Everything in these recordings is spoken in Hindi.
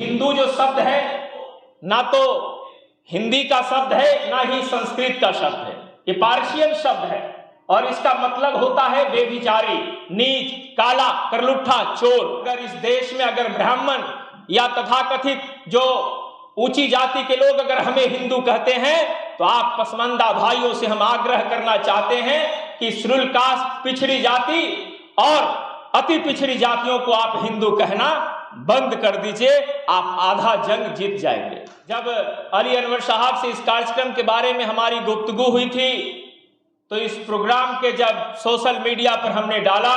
हिंदू जो शब्द है ना तो हिंदी का शब्द है ना ही संस्कृत का शब्द है, ये पार्शियन शब्द है और इसका मतलब होता है बेविचारी, नीच, काला, करलुट्ठा, चोर। अगर इस देश में अगर ब्राह्मण या तथाकथित जो ऊंची जाति के लोग अगर हमें हिंदू कहते हैं तो आप पसमानदा भाइयों से हम आग्रह करना चाहते हैं कि शेड्यूल कास्ट, पिछड़ी जाति और अति पिछड़ी जातियों को आप हिंदू कहना बंद कर दीजिए, आप आधा जंग जीत जाएंगे। जब अली अनवर साहब से इस कार्यक्रम के बारे में हमारी गुफ्तगू हुई थी तो इस प्रोग्राम के जब सोशल मीडिया पर हमने डाला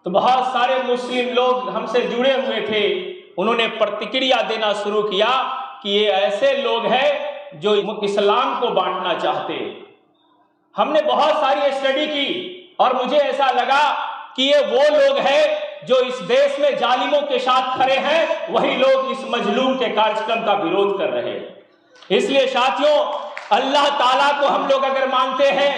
तो बहुत सारे मुस्लिम लोग हमसे जुड़े हुए थे, उन्होंने प्रतिक्रिया देना शुरू किया कि ये ऐसे लोग हैं जो इस्लाम को बांटना चाहते। हमने बहुत सारी स्टडी की और मुझे ऐसा लगा कि ये वो लोग हैं जो इस देश में जालिमों के साथ खड़े हैं, वही लोग इस मजलूम के कार्यक्रम का विरोध कर रहे हैं। इसलिए साथियों, अल्लाह ताला को हम लोग अगर मानते हैं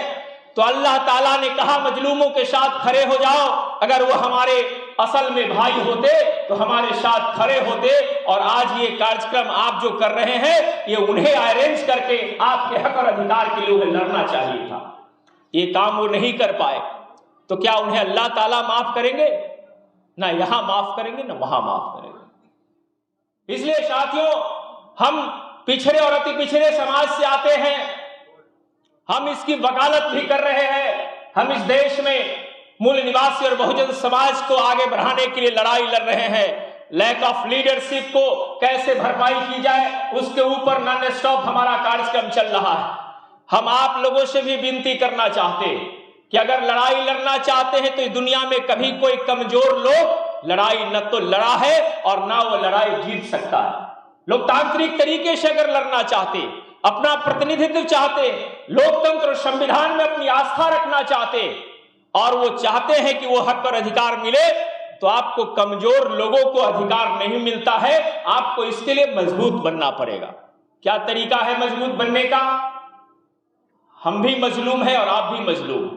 तो अल्लाह ताला ने कहा मजलूमों के साथ खड़े हो जाओ। अगर वो हमारे असल में भाई होते तो हमारे साथ खड़े होते और आज ये कार्यक्रम आप जो कर रहे हैं ये उन्हें अरेंज करके आपके हक और अधिकार के लिए लड़ना चाहिए था। ये काम वो नहीं कर पाए तो क्या उन्हें अल्लाह ताला माफ करेंगे? ना यहां माफ करेंगे ना वहां माफ करेंगे। इसलिए साथियों, हम पिछड़े और अति पिछड़े समाज से आते हैं, हम इसकी वकालत भी कर रहे हैं। हम इस देश में मूल निवासी और बहुजन समाज को आगे बढ़ाने के लिए लड़ाई लड़ रहे हैं। लैक ऑफ लीडरशिप को कैसे भरपाई की जाए उसके ऊपर नॉन स्टॉप हमारा कार्यक्रम चल रहा है। हम आप लोगों से भी विनती करना चाहते हैं कि अगर लड़ाई लड़ना चाहते हैं तो इस दुनिया में कभी कोई कमजोर लोग लड़ाई न तो लड़ा है और ना वो लड़ाई जीत सकता है। लोकतांत्रिक तरीके से अगर लड़ना चाहते, अपना प्रतिनिधित्व चाहते, लोकतंत्र और संविधान में अपनी आस्था रखना चाहते और वो चाहते हैं कि वो हक और अधिकार मिले, तो आपको कमजोर लोगों को अधिकार नहीं मिलता है, आपको इसके लिए मजबूत बनना पड़ेगा। क्या तरीका है मजबूत बनने का? हम भी मजलूम है और आप भी मजलूम,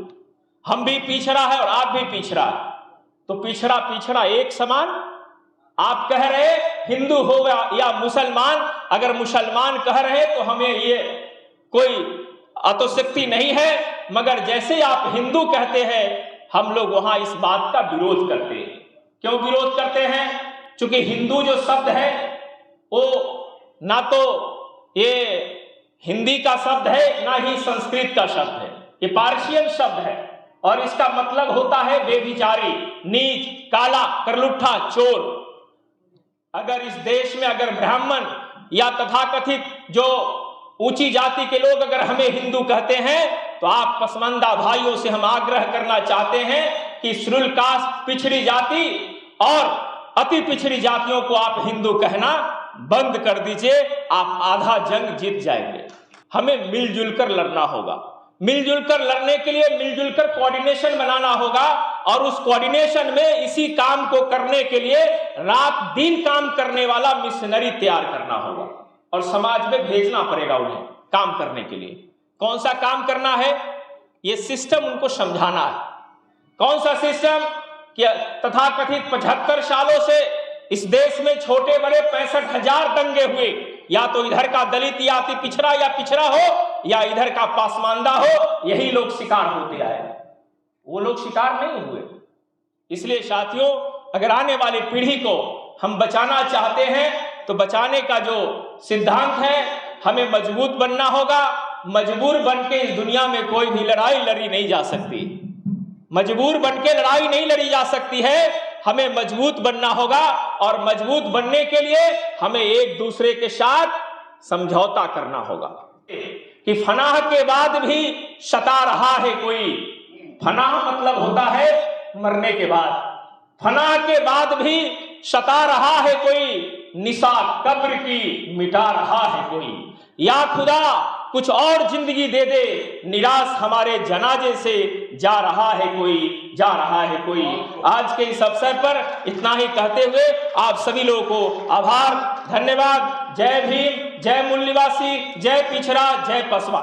हम भी पिछड़ा है और आप भी पिछड़ा, तो पिछड़ा पिछड़ा एक समान। आप कह रहे हिंदू हो या मुसलमान, अगर मुसलमान कह रहे तो हमें ये कोई अतोशक्ति नहीं है, मगर जैसे आप हिंदू कहते हैं हम लोग वहां इस बात का विरोध करते हैं। क्यों विरोध करते हैं? क्योंकि हिंदू जो शब्द है वो ना तो ये हिंदी का शब्द है ना ही संस्कृत का शब्द है, ये पार्शियन शब्द है और इसका मतलब होता है बेविचारी, नीच, काला, करलुट्ठा, चोर। अगर इस देश में अगर ब्राह्मण या तथाकथित जो ऊंची जाति के लोग अगर हमें हिंदू कहते हैं तो आप पसमानदा भाइयों से हम आग्रह करना चाहते हैं कि शेड्यूल कास्ट, पिछड़ी जाति और अति पिछड़ी जातियों को आप हिंदू कहना बंद कर दीजिए, आप आधा जंग जीत जाएंगे। हमें मिलजुल कर लड़ना होगा। मिलजुल कर लड़ने के लिए मिलजुल कर कोऑर्डिनेशन बनाना होगा और उस कोऑर्डिनेशन में इसी काम को करने के लिए रात दिन काम करने वाला मिशनरी तैयार करना होगा और समाज में भेजना पड़ेगा उन्हें काम करने के लिए। कौन सा काम करना है? ये सिस्टम उनको समझाना है। कौन सा सिस्टम? कि तथाकथित 75 सालों से इस देश में छोटे बड़े 65,000 दंगे हुए, या तो इधर का दलित या अति पिछड़ा या पिछड़ा हो या इधर का पासमानदा हो, यही लोग शिकार होते आए, वो लोग शिकार नहीं हुए। इसलिए साथियों, अगर आने वाली पीढ़ी को हम बचाना चाहते हैं तो बचाने का जो सिद्धांत है, हमें मजबूत बनना होगा। मजबूर बनके इस दुनिया में कोई भी लड़ाई लड़ी नहीं जा सकती, मजबूर बनके लड़ाई नहीं लड़ी जा सकती है, हमें मजबूत बनना होगा और मजबूत बनने के लिए हमें एक दूसरे के साथ समझौता करना होगा कि फनाह के बाद भी सता रहा है कोई। फनाह मतलब होता है मरने के बाद, फनाह के बाद भी सता रहा है कोई, निशा कब्र की मिटा रहा है कोई। या खुदा कुछ और जिंदगी दे दे, निराश हमारे जनाजे से जा रहा है कोई, जा रहा है कोई। आज के इस अवसर पर इतना ही कहते हुए आप सभी लोगों को आभार, धन्यवाद। जय भीम, जय मूल निवासी, जय पिछड़ा, जय पसवा।